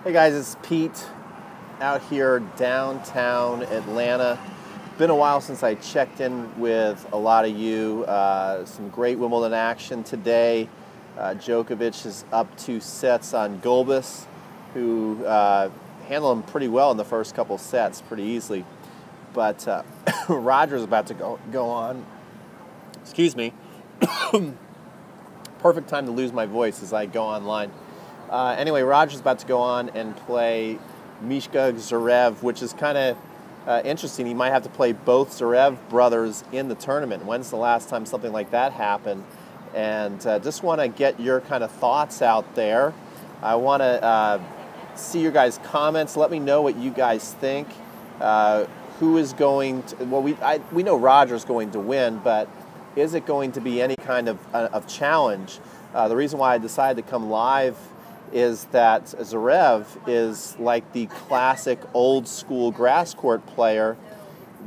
Hey guys, it's Pete out here downtown Atlanta. Been a while since I checked in with a lot of you. Some great Wimbledon action today. Djokovic is up 2 sets on Gulbis, who handled him pretty well in the first couple sets, pretty easily. But Roger's about to go on. Excuse me. Perfect time to lose my voice as I go online. Anyway, Roger's about to go on and play M.Zverev, which is kind of interesting. He might have to play both Zverev brothers in the tournament. When's the last time something like that happened? And just want to get your kind of thoughts out there. I want to see your guys' comments. Let me know what you guys think. Who is going to, well, we know Roger's going to win, but is it going to be any kind of challenge? The reason why I decided to come live is that Zverev is like the classic old school grass court player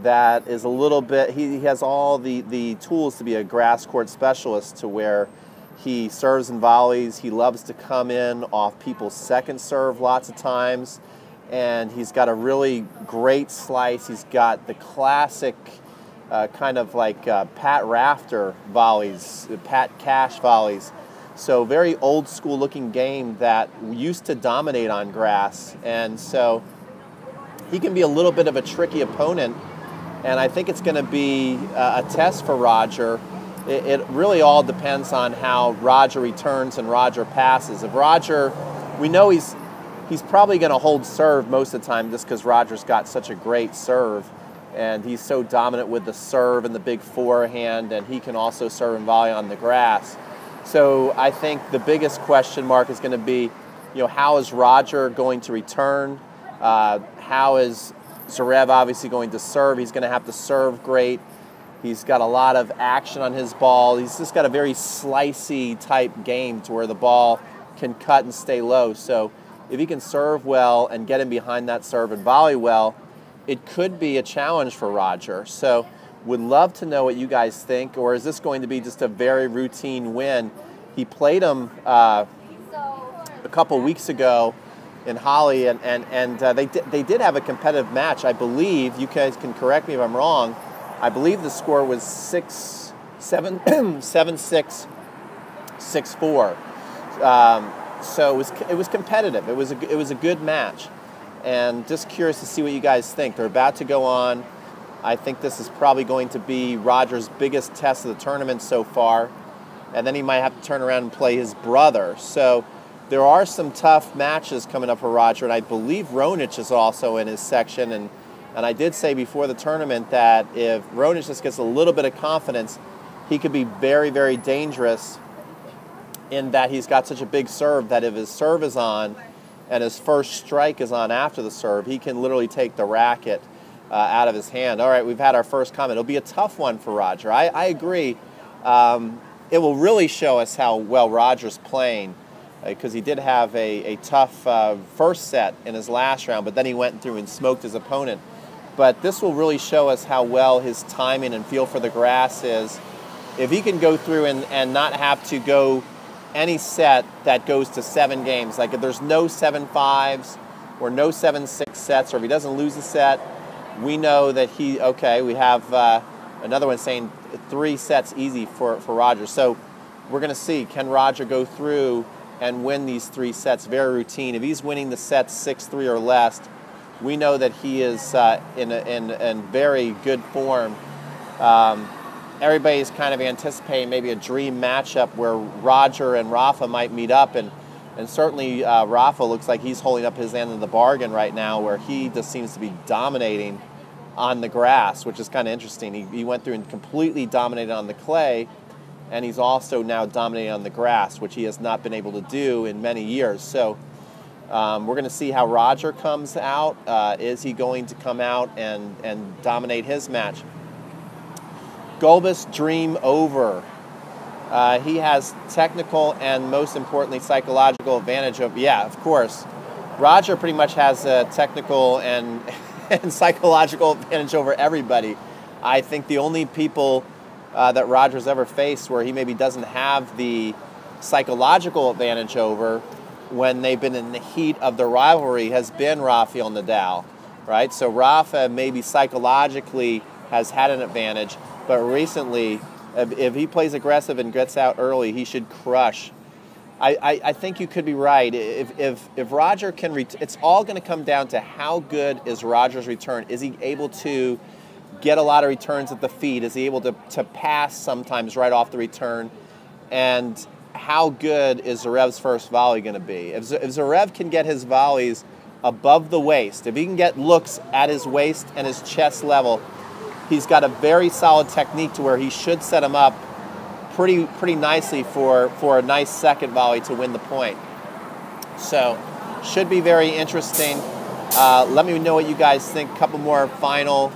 that is a little bit, he has all the tools to be a grass court specialist, to where he serves and volleys. He loves to come in off people's second serve lots of times, and he's got a really great slice. He's got the classic kind of like Pat Rafter volleys, Pat Cash volleys. So very old school looking game that used to dominate on grass. And so he can be a little bit of a tricky opponent. And I think it's going to be a test for Roger. It really all depends on how Roger returns and Roger passes. If Roger, we know he's probably going to hold serve most of the time, just because Roger's got such a great serve. And he's so dominant with the serve and the big forehand, and he can also serve and volley on the grass. So I think the biggest question mark is going to be, how is Roger going to return? How is Zverev obviously going to serve? He's going to have to serve great. He's got a lot of action on his ball. He's just got a very slicey type game to where the ball can cut and stay low. So if he can serve well and get him behind that serve and volley well, it could be a challenge for Roger. So would love to know what you guys think, or is this going to be just a very routine win? He played him a couple weeks ago in Holly, and they did have a competitive match. I believe, you guys can correct me if I'm wrong, I believe the score was 6-7, 7-6, 6-4. So it was competitive. It was a good match, and just curious to see what you guys think. They're about to go on. I think this is probably going to be Roger's biggest test of the tournament so far, and then he might have to turn around and play his brother. So there are some tough matches coming up for Roger, and I believe Raonic is also in his section. And I did say before the tournament that if Raonic just gets a little bit of confidence, he could be very, very dangerous, in that he's got such a big serve that if his serve is on and his first strike is on after the serve, he can literally take the racket out of his hand. All right, we've had our first comment. It'll be a tough one for Roger. I agree. It will really show us how well Roger's playing, because he did have a tough first set in his last round, but then he went through and smoked his opponent. But this will really show us how well his timing and feel for the grass is. If he can go through and not have to go any set that goes to 7 games, like if there's no 7-5s or no 7-6 sets, or if he doesn't lose a set, we know that we have another one saying 3 sets easy for Roger. So we're going to see, can Roger go through and win these 3 sets very routine? If he's winning the sets 6-3 or less, we know that he is in very good form. Everybody's kind of anticipating maybe a dream matchup where Roger and Rafa might meet up, and certainly Rafa looks like he's holding up his end of the bargain right now, where he just seems to be dominating on the grass, which is kind of interesting. He went through and completely dominated on the clay, and he's also now dominating on the grass, which he has not been able to do in many years. So we're going to see how Roger comes out. Is he going to come out and dominate his match? Gulbis, dream over. He has technical and, most importantly, psychological advantage of, of course. Roger pretty much has a technical and psychological advantage over everybody. I think the only people that Roger's ever faced where he maybe doesn't have the psychological advantage over when they've been in the heat of the rivalry has been Rafael Nadal, right? So Rafa maybe psychologically has had an advantage, but recently, if he plays aggressive and gets out early, he should crush. I think you could be right. If Roger can, it's all going to come down to how good is Roger's return. Is he able to get a lot of returns at the feet? Is he able to pass sometimes right off the return? And how good is Zverev's first volley going to be? If Zverev can get his volleys above the waist, if he can get looks at his waist and his chest level, he's got a very solid technique to where he should set him up pretty nicely for a nice second volley to win the point. So, should be very interesting. Let me know what you guys think. A couple more final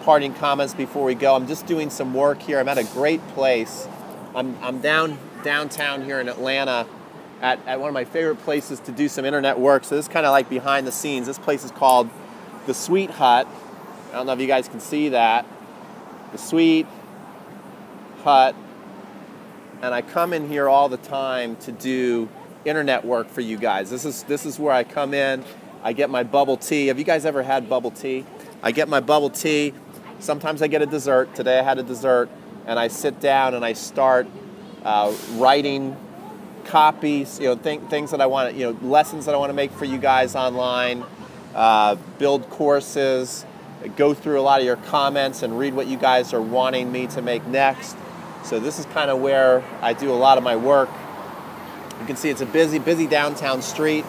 parting comments before we go. I'm just doing some work here. I'm at a great place. I'm downtown here in Atlanta at one of my favorite places to do some internet work. So this is kind of like behind the scenes. This place is called the Sweet Hut. I don't know if you guys can see that. The Sweet Hut. And I come in here all the time to do internet work for you guys. This is where I come in. I get my bubble tea. Have you guys ever had bubble tea? I get my bubble tea. Sometimes I get a dessert. Today I had a dessert. And I sit down and I start writing copies, things that I want to, lessons that I want to make for you guys online, build courses, go through a lot of your comments and read what you guys are wanting me to make next. So this is kind of where I do a lot of my work. You can see it's a busy downtown street.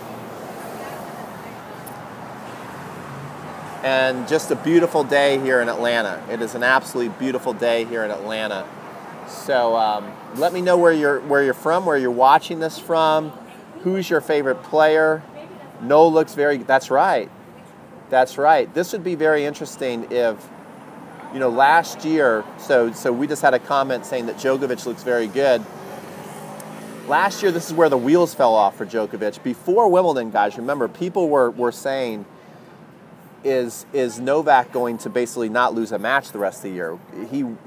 And just a beautiful day here in Atlanta. It is an absolutely beautiful day here in Atlanta. So let me know where you're from, where you're watching this from. Who's your favorite player? No looks very, that's right. That's right. This would be very interesting if, last year, so we just had a comment saying that Djokovic looks very good. Last year, this is where the wheels fell off for Djokovic. Before Wimbledon, guys, remember, people were saying, is Novak going to basically not lose a match the rest of the year?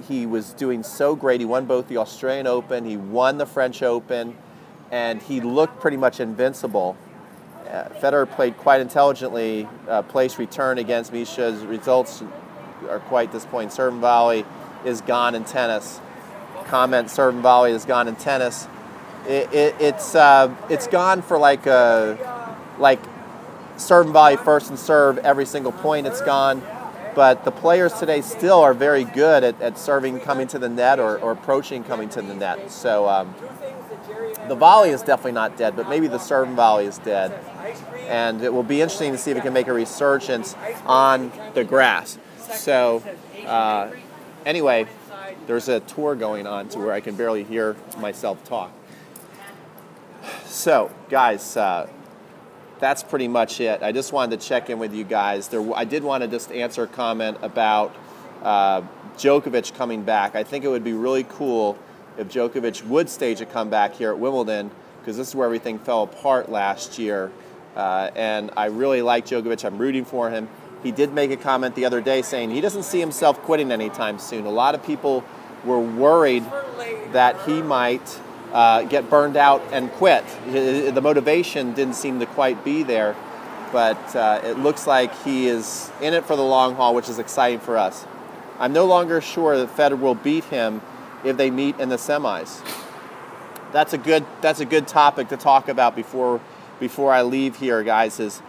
He was doing so great. He won both the Australian Open, he won the French Open, and he looked pretty much invincible. Federer played quite intelligently, place return against Misha's results are quite disappointing. Serve and volley is gone in tennis. Comment, serve and volley is gone in tennis. It's gone for like serve and volley first and serve every single point. It's gone. But the players today still are very good at serving coming to the net or approaching coming to the net. So the volley is definitely not dead, but maybe the serve and volley is dead. And it will be interesting to see if it can make a resurgence on the grass. So anyway, there's a tour going on to where I can barely hear myself talk. So guys, that's pretty much it. I just wanted to check in with you guys. I did want to just answer a comment about Djokovic coming back. I think it would be really cool if Djokovic would stage a comeback here at Wimbledon, because this is where everything fell apart last year. And I really like Djokovic. I'm rooting for him. He did make a comment the other day saying he doesn't see himself quitting anytime soon. A lot of people were worried that he might get burned out and quit. The motivation didn't seem to quite be there, but it looks like he is in it for the long haul, which is exciting for us. I'm no longer sure that Federer will beat him if they meet in the semis. That's a good topic to talk about before I leave here, guys. Is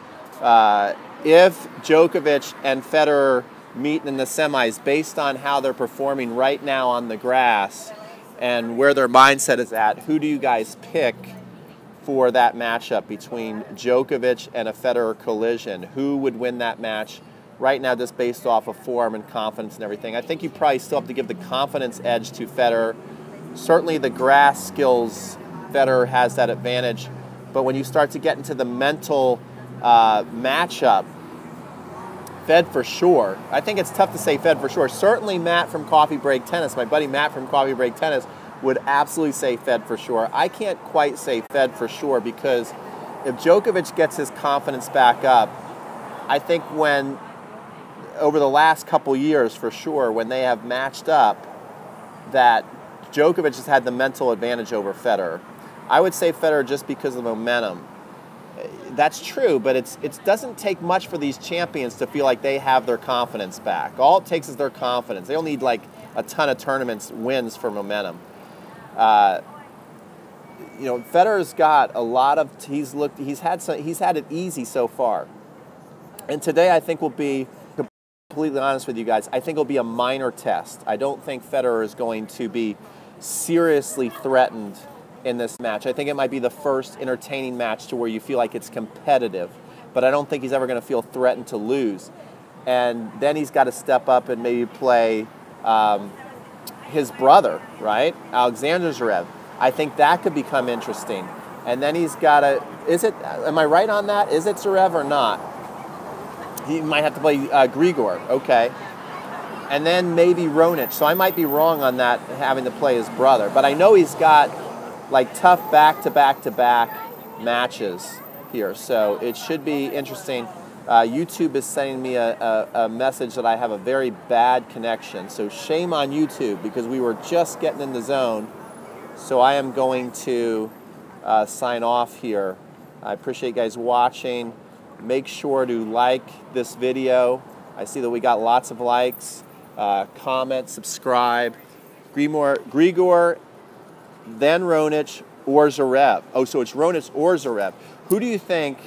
if Djokovic and Federer meet in the semis, based on how they're performing right now on the grass and where their mindset is at, who do you guys pick for that matchup between Djokovic and a Federer collision? Who would win that match right now, just based off of form and confidence and everything? I think you probably still have to give the confidence edge to Federer. Certainly the grass skills, Federer has that advantage. But when you start to get into the mental matchup, Fed for sure. I think it's tough to say Fed for sure. Certainly Matt from Coffee Break Tennis, my buddy Matt from Coffee Break Tennis, would absolutely say Fed for sure. I can't quite say Fed for sure, because if Djokovic gets his confidence back up, I think over the last couple years for sure, when they have matched up, that Djokovic has had the mental advantage over Federer. I would say Federer just because of the momentum. That's true, but it doesn't take much for these champions to feel like they have their confidence back. All it takes is their confidence. They don't need like a ton of tournaments wins for momentum. You know, Federer's got a lot of. He's had it easy so far, and today I think will be, completely honest with you guys, I think it'll be a minor test. I don't think Federer is going to be seriously threatened in this match. I think it might be the first entertaining match to where you feel like it's competitive, but I don't think he's ever going to feel threatened to lose. And then he's got to step up and maybe play his brother, right? Alexander Zverev. I think that could become interesting. And then he's got to, am I right on that? Is it Zverev or not? He might have to play Grigor, okay. And then maybe Raonic. So I might be wrong on that, having to play his brother. But I know he's got like tough back-to-back-to-back matches here. So it should be interesting. YouTube is sending me a message that I have a very bad connection. So shame on YouTube, because we were just getting in the zone. So I am going to sign off here. I appreciate you guys watching. Make sure to like this video. I see that we got lots of likes. Comment, subscribe. Grigor, then Raonic or Zverev. Oh, so it's Raonic or Zverev. Who do you think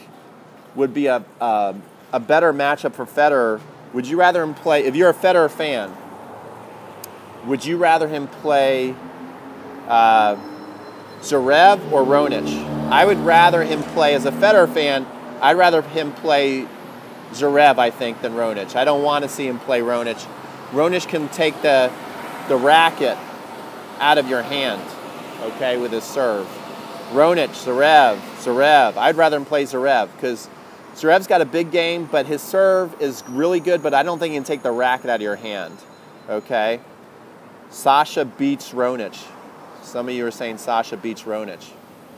would be a better matchup for Federer? Would you rather him play, if you're a Federer fan, would you rather him play Zverev or Raonic? I would rather him play, as a Federer fan, I'd rather him play Zverev, I think, than Raonic. I don't want to see him play Raonic. Raonic can take the racket out of your hand, okay, with his serve. Raonic, Zverev. I'd rather him play Zverev, because Zverev's got a big game, but his serve is really good, but I don't think he can take the racket out of your hand, okay? Sasha beats Raonic. Some of you are saying Sasha beats Raonic.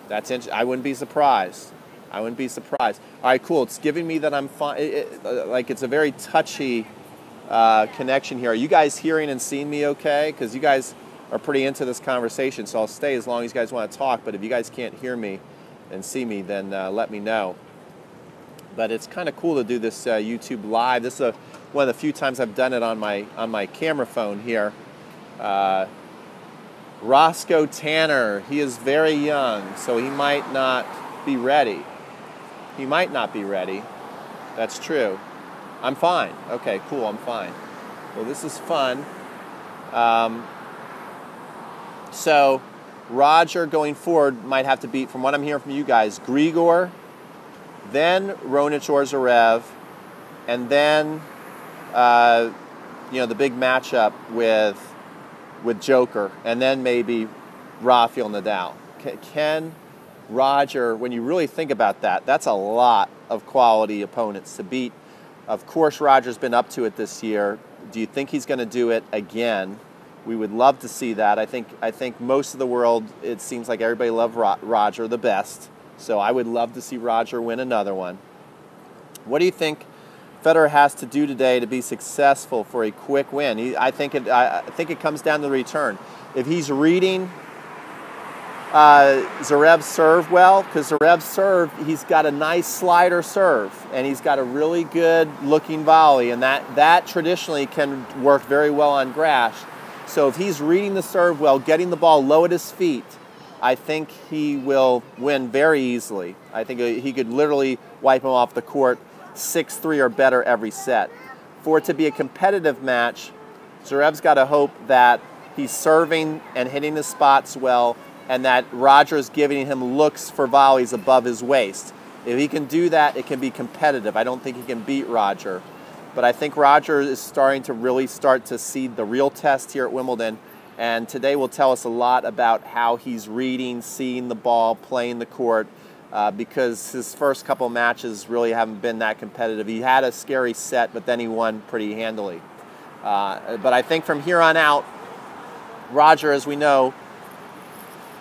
That's interesting. I wouldn't be surprised. I wouldn't be surprised. All right, cool. It's giving me that I'm fine. Like, it's a very touchy connection here. Are you guys hearing and seeing me okay? Because you guys are pretty into this conversation, so I'll stay as long as you guys want to talk. But if you guys can't hear me and see me, then let me know. But it's kind of cool to do this YouTube live. This is one of the few times I've done it on my camera phone here. Roscoe Tanner, he is very young, so he might not be ready. He might not be ready. That's true. I'm fine. Okay, cool, I'm fine. Well, this is fun. So Roger going forward might have to beat, from what I'm hearing from you guys, Grigor, then Raonic or Zverev, and then you know, the big matchup with Joker, and then maybe Rafael Nadal. Can Roger, when you really think about that, that's a lot of quality opponents to beat. Of course, Roger's been up to it this year. Do you think he's going to do it again? We would love to see that. I think most of the world, it seems like everybody loves Roger the best. So I would love to see Roger win another one. What do you think Federer has to do today to be successful for a quick win? I think it comes down to the return. If he's reading Zverev's serve well, because Zverev's serve, he's got a nice slider serve, and he's got a really good looking volley, and that traditionally can work very well on grass. So if he's reading the serve well, getting the ball low at his feet, I think he will win very easily. I think he could literally wipe him off the court 6-3 or better every set. For it to be a competitive match, Zverev's got to hope that he's serving and hitting the spots well, and that Roger's giving him looks for volleys above his waist. If he can do that, it can be competitive. I don't think he can beat Roger. But I think Roger is starting to really start to see the real test here at Wimbledon. And today will tell us a lot about how he's reading, seeing the ball, playing the court, because his first couple matches really haven't been that competitive. He had a scary set, but then he won pretty handily. But I think from here on out, Roger, as we know,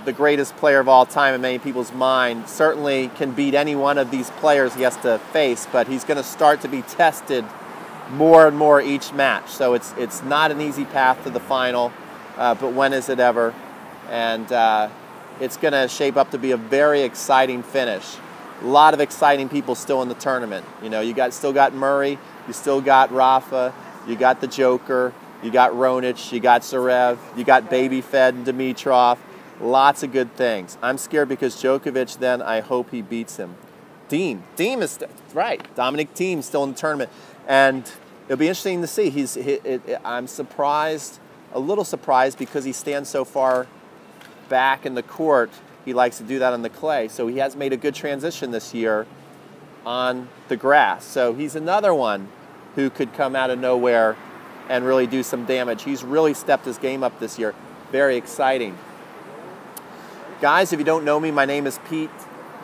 the greatest player of all time in many people's mind, certainly can beat any one of these players he has to face, but he's going to start to be tested more and more each match. So it's not an easy path to the final, but when is it ever? And it's going to shape up to be a very exciting finish. A lot of exciting people still in the tournament. You know, you still got Murray, you still got Rafa, you got the Joker, you got Ronich, you got Zverev, you got Baby Fed and Dimitrov. Lots of good things. I'm scared because Djokovic, then I hope he beats him. Thiem is right. Dominic Thiem still in the tournament, and it'll be interesting to see. I'm surprised, a little surprised, because he stands so far back in the court. He likes to do that on the clay, so he has made a good transition this year on the grass. So he's another one who could come out of nowhere and really do some damage. He's really stepped his game up this year. Very exciting. Guys, if you don't know me, my name is Pete.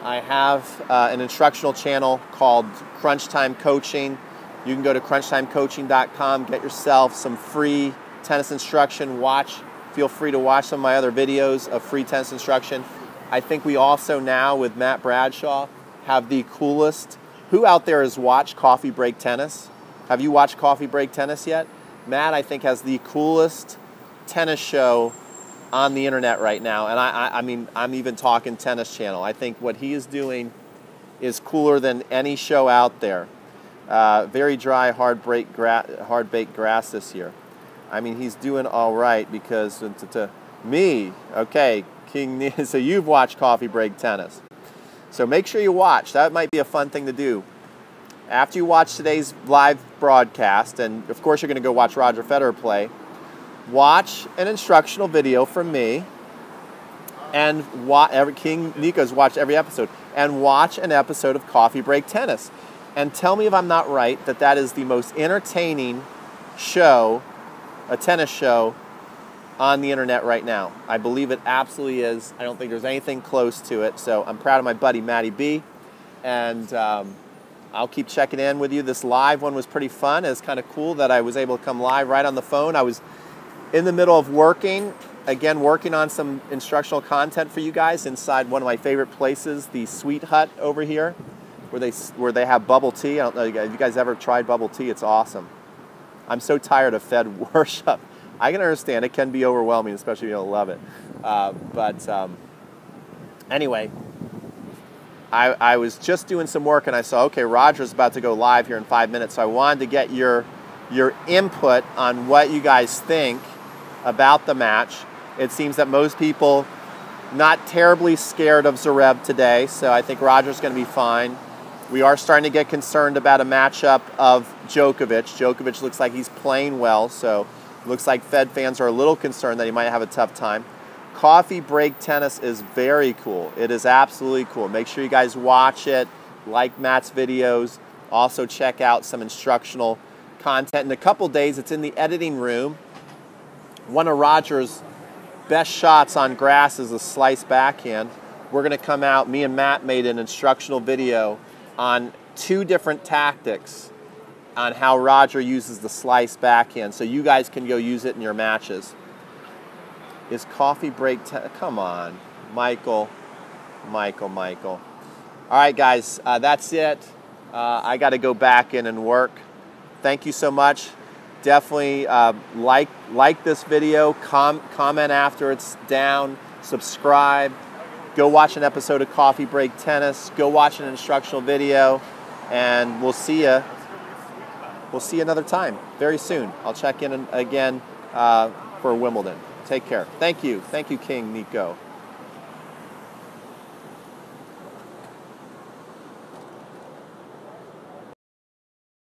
I have an instructional channel called Crunch Time Coaching. You can go to crunchtimecoaching.com, get yourself some free tennis instruction. Feel free to watch some of my other videos of free tennis instruction. I think we also now, with Matt Bradshaw, have the coolest. Who out there has watched Coffee Break Tennis? Have you watched Coffee Break Tennis yet? Matt, I think, has the coolest tennis show on the internet right now. And I mean, I'm even talking Tennis Channel. I think what he is doing is cooler than any show out there. Very dry, hard-baked grass this year. I mean, he's doing all right because me, okay, King, so you've watched Coffee Break Tennis. So make sure you watch. That might be a fun thing to do. After you watch today's live broadcast, and of course you're going to go watch Roger Federer play, watch an instructional video from me, and King Nico's watched every episode, and watch an episode of Coffee Break Tennis. And tell me if I'm not right that that is the most entertaining show, a tennis show, on the internet right now. I believe it absolutely is. I don't think there's anything close to it. So I'm proud of my buddy Matty B, and I'll keep checking in with you. This live one was pretty fun. It's kind of cool that I was able to come live right on the phone. I was in the middle of working on some instructional content for you guys inside one of my favorite places, the Sweet Hut over here, where they have bubble tea. I don't know if you guys ever tried bubble tea. It's awesome. I'm so tired of Fed worship. I can understand it can be overwhelming, especially if you don't love it. Anyway, I was just doing some work and I saw, okay, Roger's about to go live here in 5 minutes, so I wanted to get your input on what you guys think about the match. It seems that most people not terribly scared of Zverev today, so I think Roger's going to be fine. We are starting to get concerned about a matchup of Djokovic. Djokovic looks like he's playing well, so looks like Fed fans are a little concerned that he might have a tough time. Coffee Break Tennis is very cool. It is absolutely cool. Make sure you guys watch it, like Matt's videos. Also check out some instructional content. In a couple days, it's in the editing room. One of Roger's best shots on grass is a slice backhand. We're going to come out, me and Matt made an instructional video on 2 different tactics on how Roger uses the slice backhand, so you guys can go use it in your matches. Is Coffee Break come on, Michael. All right, guys, that's it. I got to go back in and work. Thank you so much. Definitely like this video, comment after it's down, subscribe, go watch an episode of Coffee Break Tennis, go watch an instructional video, and we'll see you. We'll see you another time very soon. I'll check in again for Wimbledon. Take care. Thank you, King Nico.